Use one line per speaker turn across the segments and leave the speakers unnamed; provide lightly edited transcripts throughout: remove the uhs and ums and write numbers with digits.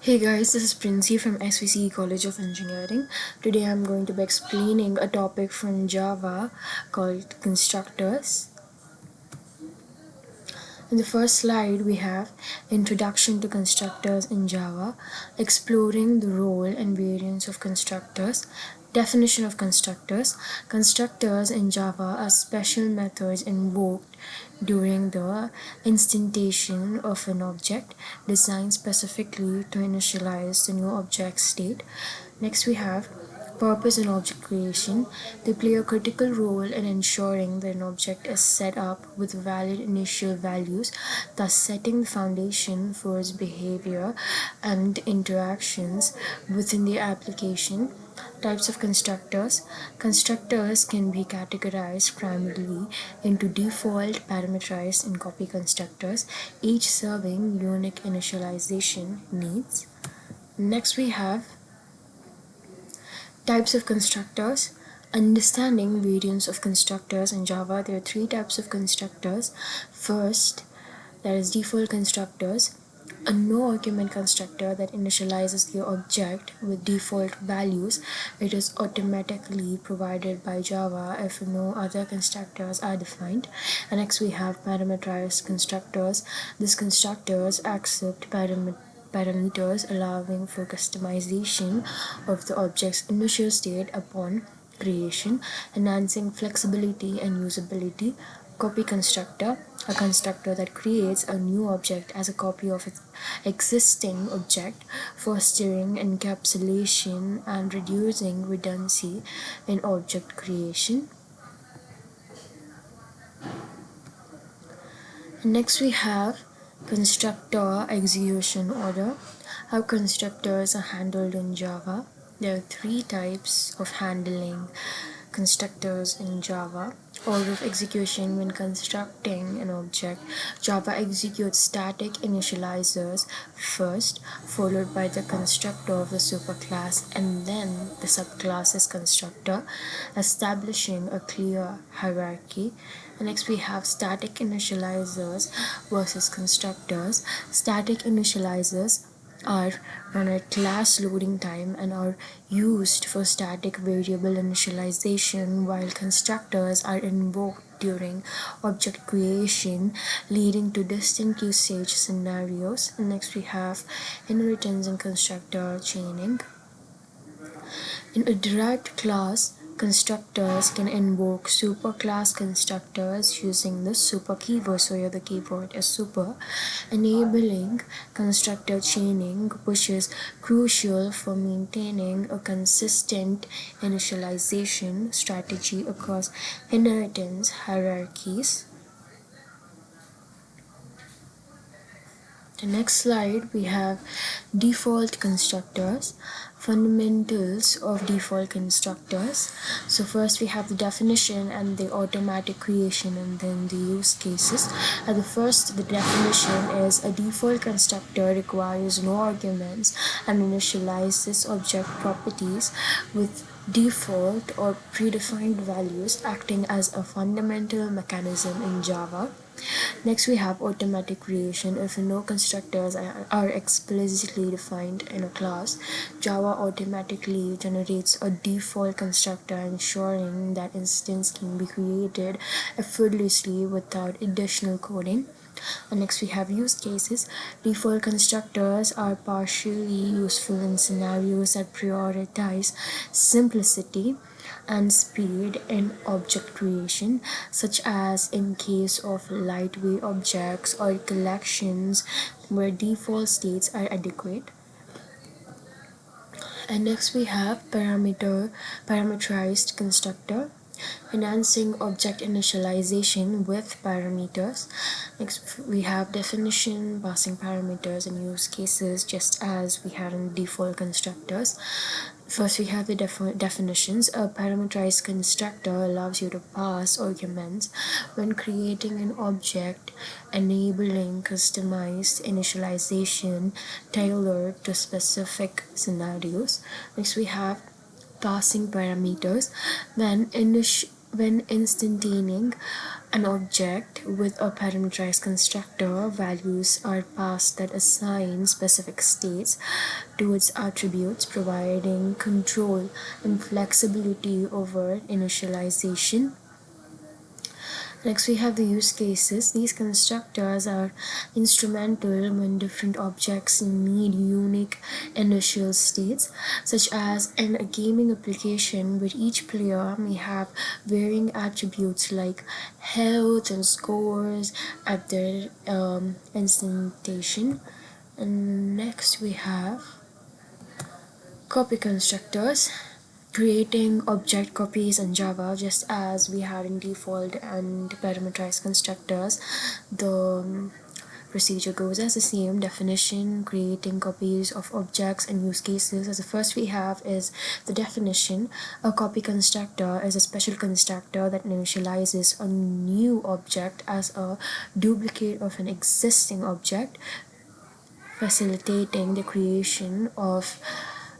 Hey guys, this is Princey from SVC College of Engineering. Today I'm going to be explaining a topic from Java called constructors. In the first slide, we have Introduction to Constructors in Java, exploring the role and variants of constructors. Definition of constructors. Constructors in Java are special methods invoked during the instantiation of an object, designed specifically to initialize the new object state. Next, we have purpose in object creation. They play a critical role in ensuring that an object is set up with valid initial values, thus setting the foundation for its behavior and interactions within the application. Types of constructors. Constructors can be categorized primarily into default, parameterized, and copy constructors, each serving unique initialization needs. Next, we have types of constructors. Understanding variants of constructors in Java. There are three types of constructors. First, that is default constructors, a no argument constructor that initializes the object with default values. It is automatically provided by Java if no other constructors are defined. And next we have parameterized constructors. These constructors accept parameters allowing for customization of the object's initial state upon creation, enhancing flexibility and usability. Copy constructor, a constructor that creates a new object as a copy of its existing object, fostering encapsulation and reducing redundancy in object creation. Next we have constructor execution order. How constructors are handled in Java. There are three types of handling constructors in Java. Order of execution. When constructing an object, Java executes static initializers first, followed by the constructor of the superclass and then the subclass's constructor, establishing a clear hierarchy. And next we have static initializers versus constructors. Static initializers are run at class loading time and are used for static variable initialization, while constructors are invoked during object creation, leading to distinct usage scenarios. And next we have inheritance and constructor chaining. In a derived class, constructors can invoke superclass constructors using the super keyword, so here the keyword is super, enabling constructor chaining, which is crucial for maintaining a consistent initialization strategy across inheritance hierarchies. The next slide we have default constructors, fundamentals of default constructors. So first we have the definition and the automatic creation and then the use cases. At the first, the definition is a default constructor requires no arguments and initializes object properties with default or predefined values, acting as a fundamental mechanism in Java. Next, we have automatic creation. If no constructors are explicitly defined in a class, Java automatically generates a default constructor, ensuring that instance can be created effortlessly without additional coding. And next we have use cases. Default constructors are partially useful in scenarios that prioritize simplicity and speed in object creation, such as in case of lightweight objects or collections where default states are adequate. And next we have parameterized constructor, enhancing object initialization with parameters. Next we have definition, passing parameters and use cases, just as we had in default constructors. First we have the definitions. A parameterized constructor allows you to pass arguments when creating an object, enabling customized initialization tailored to specific scenarios. Next we have passing parameters. When When instantiating an object with a parameterized constructor, values are passed that assign specific states to its attributes, providing control and flexibility over initialization. Next, we have the use cases. These constructors are instrumental when different objects need unique initial states, such as in a gaming application where each player may have varying attributes like health and scores at their instantation. And next, we have copy constructors, creating object copies in Java just as we had in default and parameterized constructors. The procedure goes as the same. Definition, creating copies of objects and use cases. As the first we have is the definition. A copy constructor is a special constructor that initializes a new object as a duplicate of an existing object, facilitating the creation of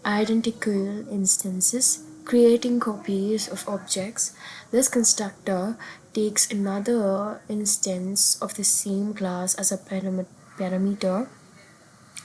identical instances, creating copies of objects. This constructor takes another instance of the same class as a parameter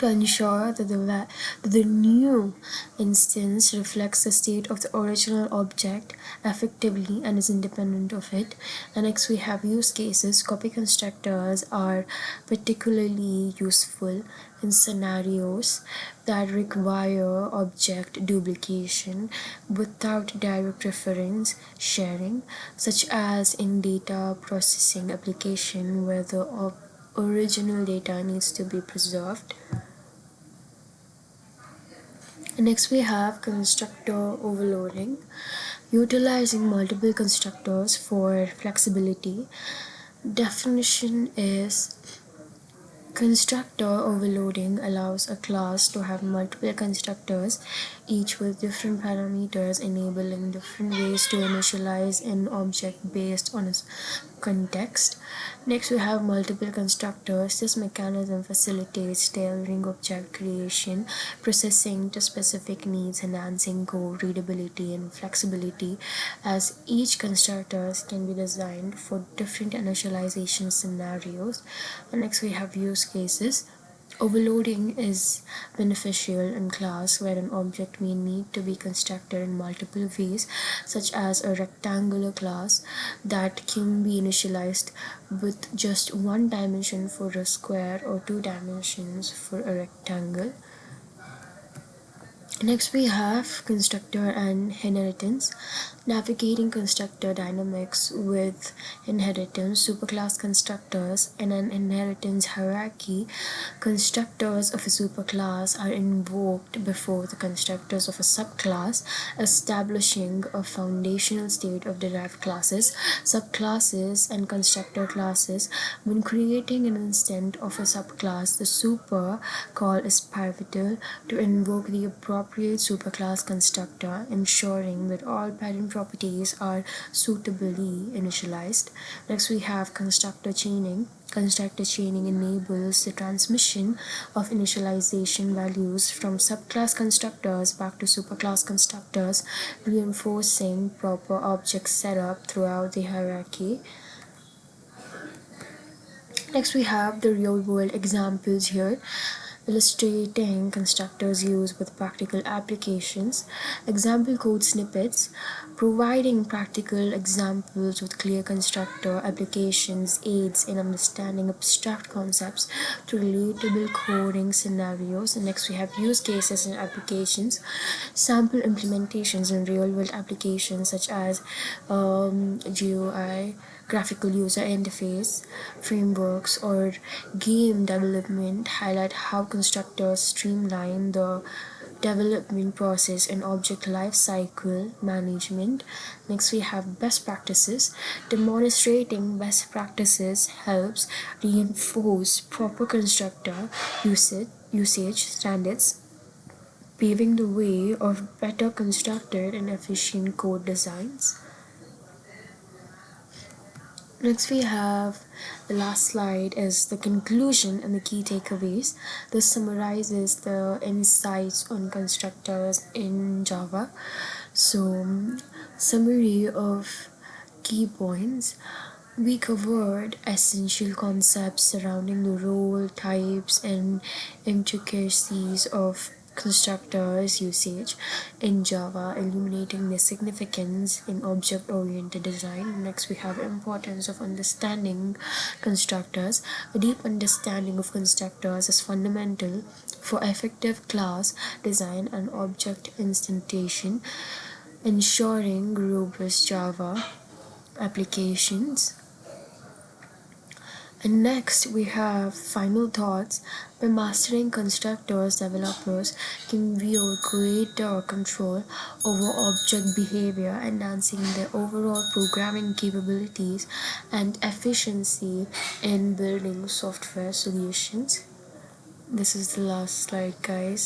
to ensure that the new instance reflects the state of the original object effectively and is independent of it. And next we have use cases. Copy constructors are particularly useful in scenarios that require object duplication without direct reference sharing, such as in data processing application where the original data needs to be preserved. Next, we have constructor overloading, utilizing multiple constructors for flexibility. Definition is constructor overloading allows a class to have multiple constructors, each with different parameters, enabling different ways to initialize an object based on its context. Next, we have multiple constructors. This mechanism facilitates tailoring object creation, processing to specific needs, enhancing code readability and flexibility, as each constructors can be designed for different initialization scenarios. And next, we have use cases. Overloading is beneficial in class where an object may need to be constructed in multiple ways, such as a rectangular class that can be initialized with just one dimension for a square or two dimensions for a rectangle. Next, we have constructor and inheritance. Navigating constructor dynamics with inheritance, superclass constructors. In an inheritance hierarchy, constructors of a superclass are invoked before the constructors of a subclass, establishing a foundational state of derived classes, subclasses, and constructor classes. When creating an instance of a subclass, the super call is pivotal to invoke the appropriate superclass constructor, ensuring that all parent properties are suitably initialized. Next, we have constructor chaining. Constructor chaining enables the transmission of initialization values from subclass constructors back to superclass constructors, reinforcing proper object setup throughout the hierarchy. Next, we have the real world examples here, illustrating constructors used with practical applications. Example code snippets, providing practical examples with clear constructor applications aids in understanding abstract concepts to relatable coding scenarios. And next we have use cases and applications, sample implementations in real world applications such as GUI, graphical user interface, frameworks, or game development highlight how constructors streamline the development process and object lifecycle management. Next, we have best practices. Demonstrating best practices helps reinforce proper constructor usage standards, paving the way of better constructed and efficient code designs. Next, we have the last slide is the conclusion and the key takeaways. This summarizes the insights on constructors in Java. So, summary of key points. We covered essential concepts surrounding the role, types, and intricacies of constructors usage in Java, illuminating their significance in object-oriented design. Next, we have importance of understanding constructors. A deep understanding of constructors is fundamental for effective class design and object instantiation, ensuring robust Java applications. And next, we have final thoughts. By mastering constructors, developers can wield greater control over object behavior, enhancing their overall programming capabilities and efficiency in building software solutions. This is the last slide, guys.